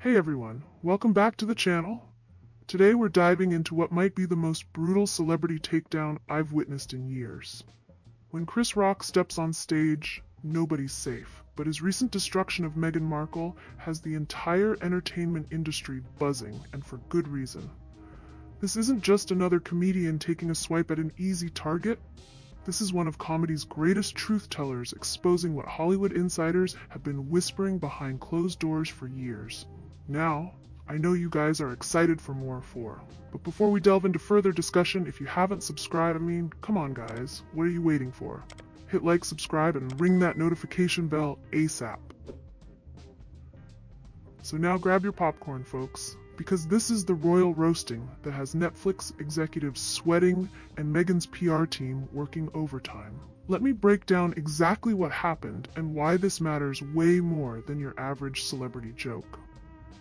Hey everyone, welcome back to the channel. Today we're diving into what might be the most brutal celebrity takedown I've witnessed in years. When Chris Rock steps on stage, nobody's safe, but his recent destruction of Meghan Markle has the entire entertainment industry buzzing, and for good reason. This isn't just another comedian taking a swipe at an easy target. This is one of comedy's greatest truth-tellers exposing what Hollywood insiders have been whispering behind closed doors for years. Now, I know you guys are excited for more but before we delve into further discussion, if you haven't subscribed, come on guys, what are you waiting for? Hit like, subscribe, and ring that notification bell ASAP. So now grab your popcorn, folks, because this is the royal roasting that has Netflix executives sweating and Meghan's PR team working overtime. Let me break down exactly what happened and why this matters way more than your average celebrity joke.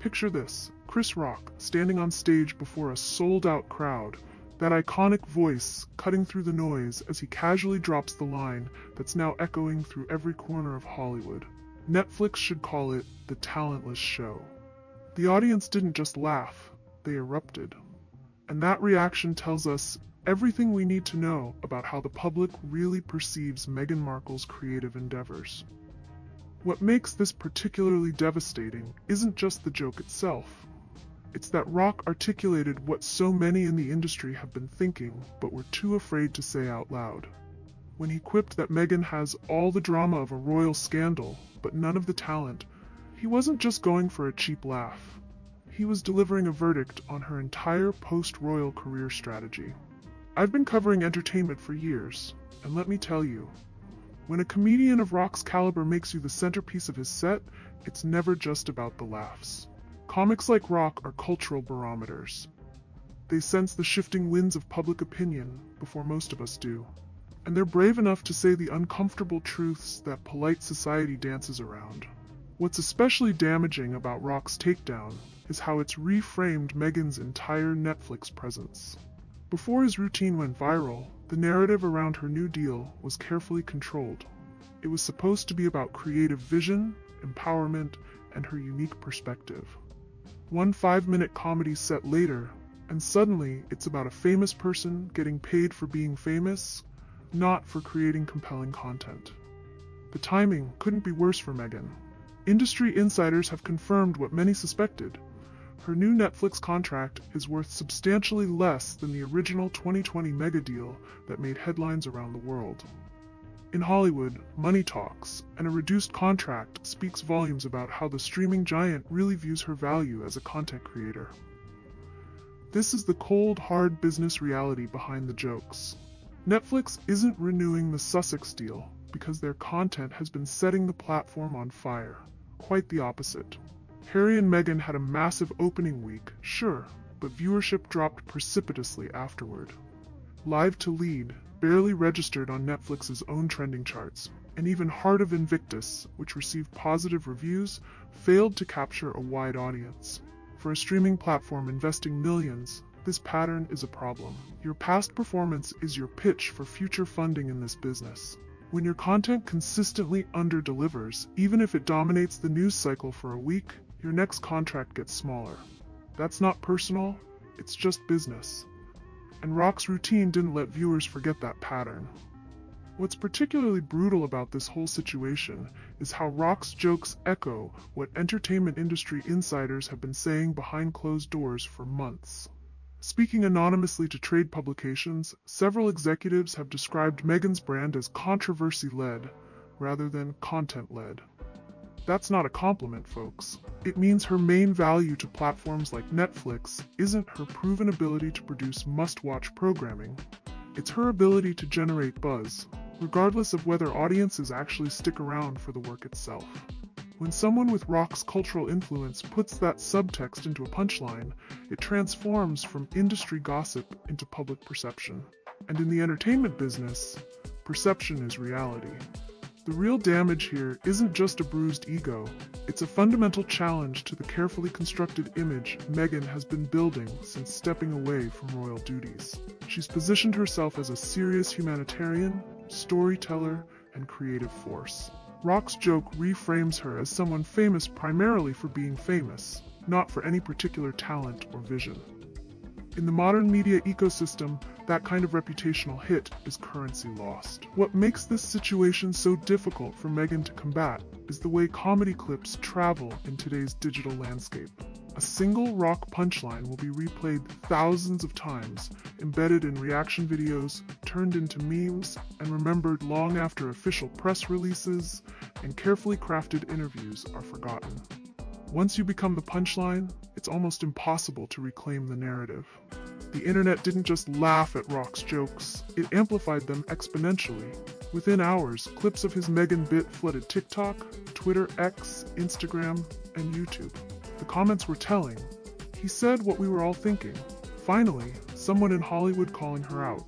Picture this, Chris Rock standing on stage before a sold-out crowd, that iconic voice cutting through the noise as he casually drops the line that's now echoing through every corner of Hollywood. Netflix should call it the talentless show. The audience didn't just laugh, they erupted. And that reaction tells us everything we need to know about how the public really perceives Meghan Markle's creative endeavors. What makes this particularly devastating isn't just the joke itself. It's that Rock articulated what so many in the industry have been thinking but were too afraid to say out loud. When he quipped that Meghan has all the drama of a royal scandal, but none of the talent, he wasn't just going for a cheap laugh. He was delivering a verdict on her entire post-royal career strategy. I've been covering entertainment for years, and let me tell you, when a comedian of Rock's caliber makes you the centerpiece of his set, it's never just about the laughs. Comics like Rock are cultural barometers. They sense the shifting winds of public opinion before most of us do. And they're brave enough to say the uncomfortable truths that polite society dances around. What's especially damaging about Rock's takedown is how it's reframed Meghan's entire Netflix presence. Before his routine went viral, the narrative around her new deal was carefully controlled. It was supposed to be about creative vision, empowerment, and her unique perspective. One 5-minute comedy set later, and suddenly it's about a famous person getting paid for being famous, not for creating compelling content. The timing couldn't be worse for Meghan. Industry insiders have confirmed what many suspected. Her new Netflix contract is worth substantially less than the original 2020 mega deal that made headlines around the world. In Hollywood, money talks, and a reduced contract speaks volumes about how the streaming giant really views her value as a content creator. This is the cold, hard business reality behind the jokes. Netflix isn't renewing the Sussex deal because their content has been setting the platform on fire. Quite the opposite. Harry and Meghan had a massive opening week, sure, but viewership dropped precipitously afterward. Live to Lead barely registered on Netflix's own trending charts, and even Heart of Invictus, which received positive reviews, failed to capture a wide audience. For a streaming platform investing millions, this pattern is a problem. Your past performance is your pitch for future funding in this business. When your content consistently under-delivers, even if it dominates the news cycle for a week, your next contract gets smaller. That's not personal, it's just business. And Rock's routine didn't let viewers forget that pattern. What's particularly brutal about this whole situation is how Rock's jokes echo what entertainment industry insiders have been saying behind closed doors for months. Speaking anonymously to trade publications, several executives have described Meghan's brand as controversy-led rather than content-led. That's not a compliment, folks. It means her main value to platforms like Netflix isn't her proven ability to produce must-watch programming. It's her ability to generate buzz, regardless of whether audiences actually stick around for the work itself. When someone with Rock's cultural influence puts that subtext into a punchline, it transforms from industry gossip into public perception. And in the entertainment business, perception is reality. The real damage here isn't just a bruised ego, it's a fundamental challenge to the carefully constructed image Meghan has been building since stepping away from royal duties. She's positioned herself as a serious humanitarian, storyteller, and creative force. Rock's joke reframes her as someone famous primarily for being famous, not for any particular talent or vision. In the modern media ecosystem, that kind of reputational hit is currency lost. What makes this situation so difficult for Meghan to combat is the way comedy clips travel in today's digital landscape. A single rock punchline will be replayed thousands of times, embedded in reaction videos, turned into memes, and remembered long after official press releases and carefully crafted interviews are forgotten. Once you become the punchline, it's almost impossible to reclaim the narrative. The internet didn't just laugh at Rock's jokes, it amplified them exponentially. Within hours, clips of his Meghan bit flooded TikTok, Twitter, X, Instagram, and YouTube. The comments were telling. He said what we were all thinking. Finally, someone in Hollywood calling her out.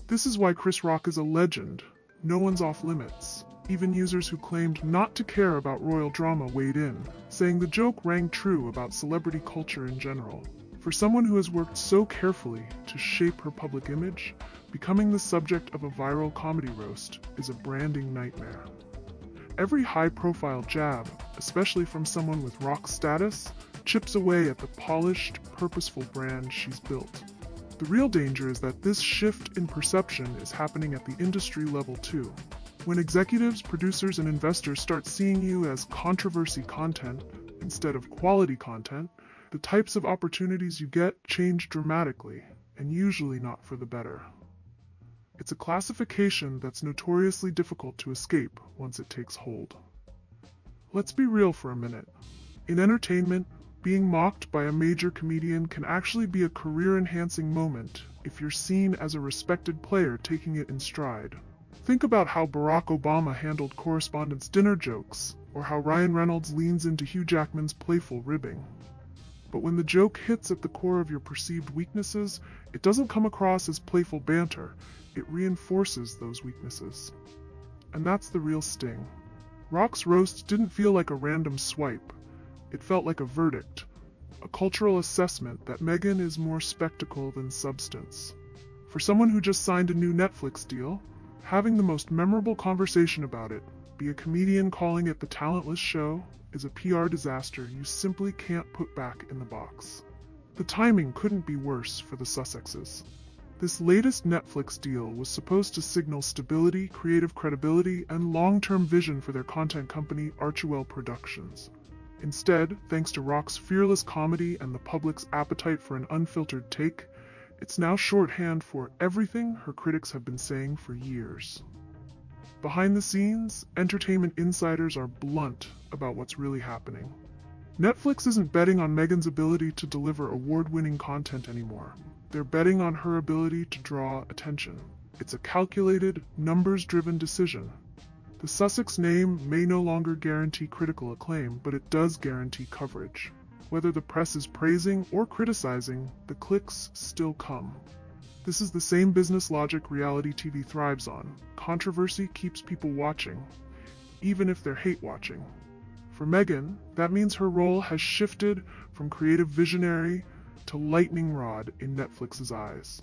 This is why Chris Rock is a legend. No one's off limits. Even users who claimed not to care about royal drama weighed in, saying the joke rang true about celebrity culture in general. For someone who has worked so carefully to shape her public image, becoming the subject of a viral comedy roast is a branding nightmare. Every high-profile jab, especially from someone with rock status, chips away at the polished, purposeful brand she's built. The real danger is that this shift in perception is happening at the industry level too. When executives, producers, and investors start seeing you as controversy content instead of quality content, the types of opportunities you get change dramatically, and usually not for the better. It's a classification that's notoriously difficult to escape once it takes hold. Let's be real for a minute. In entertainment, being mocked by a major comedian can actually be a career-enhancing moment if you're seen as a respected player taking it in stride. Think about how Barack Obama handled correspondents' dinner jokes, or how Ryan Reynolds leans into Hugh Jackman's playful ribbing. But when the joke hits at the core of your perceived weaknesses, it doesn't come across as playful banter, it reinforces those weaknesses. And that's the real sting. Rock's roast didn't feel like a random swipe. It felt like a verdict, a cultural assessment that Meghan is more spectacle than substance. For someone who just signed a new Netflix deal, having the most memorable conversation about it, be a comedian calling it the talentless show, is a PR disaster you simply can't put back in the box. The timing couldn't be worse for the Sussexes. This latest Netflix deal was supposed to signal stability, creative credibility, and long-term vision for their content company Archewell Productions. Instead, thanks to Rock's fearless comedy and the public's appetite for an unfiltered take, it's now shorthand for everything her critics have been saying for years. Behind the scenes, entertainment insiders are blunt about what's really happening. Netflix isn't betting on Meghan's ability to deliver award-winning content anymore. They're betting on her ability to draw attention. It's a calculated, numbers-driven decision. The Sussex name may no longer guarantee critical acclaim, but it does guarantee coverage. Whether the press is praising or criticizing, the clicks still come. This is the same business logic reality TV thrives on. Controversy keeps people watching, even if they're hate watching. For Meghan, that means her role has shifted from creative visionary to lightning rod in Netflix's eyes.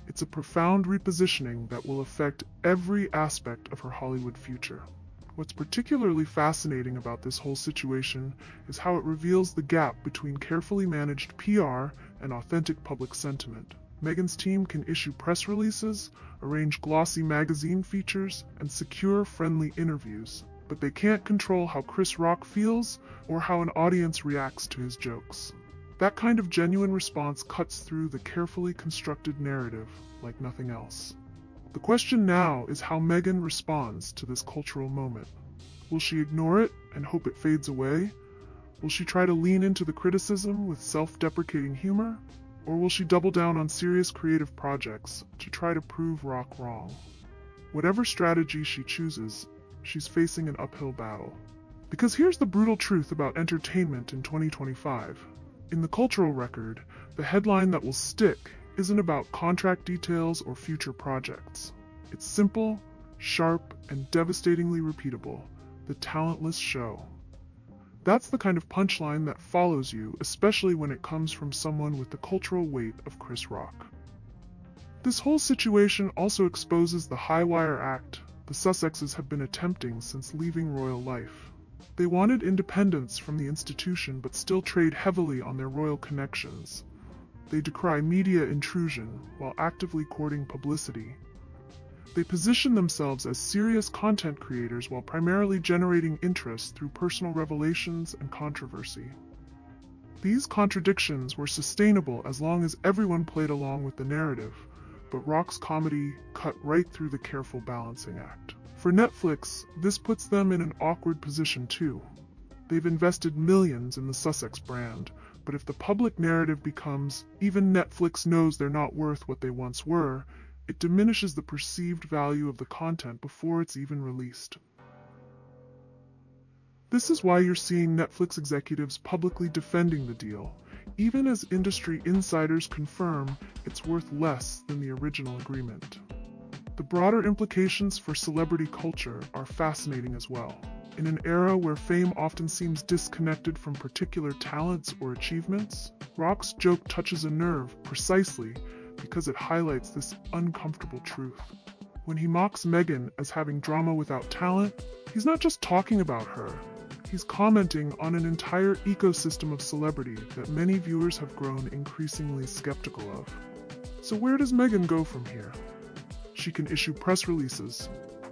It's a profound repositioning that will affect every aspect of her Hollywood future. What's particularly fascinating about this whole situation is how it reveals the gap between carefully managed PR and authentic public sentiment. Meghan's team can issue press releases, arrange glossy magazine features, and secure friendly interviews, but they can't control how Chris Rock feels or how an audience reacts to his jokes. That kind of genuine response cuts through the carefully constructed narrative like nothing else. The question now is how Meghan responds to this cultural moment. Will she ignore it and hope it fades away? Will she try to lean into the criticism with self-deprecating humor? Or will she double down on serious creative projects to try to prove Rock wrong? Whatever strategy she chooses, she's facing an uphill battle. Because here's the brutal truth about entertainment in 2025. In the cultural record, the headline that will stick isn't about contract details or future projects. It's simple, sharp, and devastatingly repeatable. The talentless show. That's the kind of punchline that follows you, especially when it comes from someone with the cultural weight of Chris Rock. This whole situation also exposes the high-wire act the Sussexes have been attempting since leaving royal life. They wanted independence from the institution but still trade heavily on their royal connections. They decry media intrusion while actively courting publicity. They position themselves as serious content creators while primarily generating interest through personal revelations and controversy. These contradictions were sustainable as long as everyone played along with the narrative, but Rock's comedy cut right through the careful balancing act. For Netflix, this puts them in an awkward position too. They've invested millions in the Sussex brand, but if the public narrative becomes, even Netflix knows they're not worth what they once were, it diminishes the perceived value of the content before it's even released. This is why you're seeing Netflix executives publicly defending the deal, even as industry insiders confirm it's worth less than the original agreement. The broader implications for celebrity culture are fascinating as well. In an era where fame often seems disconnected from particular talents or achievements, Rock's joke touches a nerve precisely because it highlights this uncomfortable truth. When he mocks Meghan as having drama without talent, he's not just talking about her. He's commenting on an entire ecosystem of celebrity that many viewers have grown increasingly skeptical of. So where does Meghan go from here? She can issue press releases.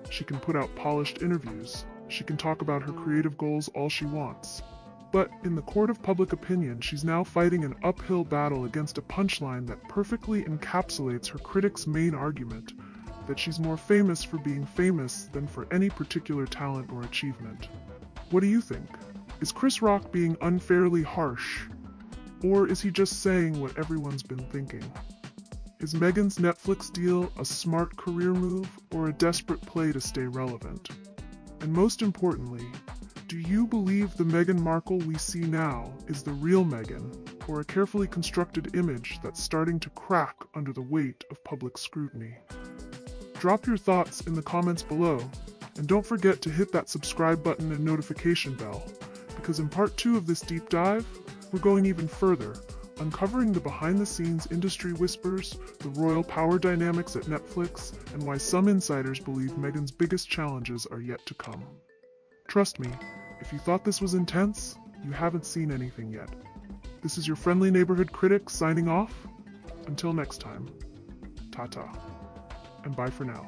She can put out polished interviews. She can talk about her creative goals all she wants. But in the court of public opinion, she's now fighting an uphill battle against a punchline that perfectly encapsulates her critics' main argument, that she's more famous for being famous than for any particular talent or achievement. What do you think? Is Chris Rock being unfairly harsh? Or is he just saying what everyone's been thinking? Is Meghan's Netflix deal a smart career move or a desperate play to stay relevant? And most importantly, do you believe the Meghan Markle we see now is the real Meghan, or a carefully constructed image that's starting to crack under the weight of public scrutiny? Drop your thoughts in the comments below, and don't forget to hit that subscribe button and notification bell, because in part 2 of this deep dive, we're going even further, uncovering the behind-the-scenes industry whispers, the royal power dynamics at Netflix, and why some insiders believe Meghan's biggest challenges are yet to come. Trust me, if you thought this was intense, you haven't seen anything yet. This is your friendly neighborhood critic signing off. Until next time, ta-ta, and bye for now.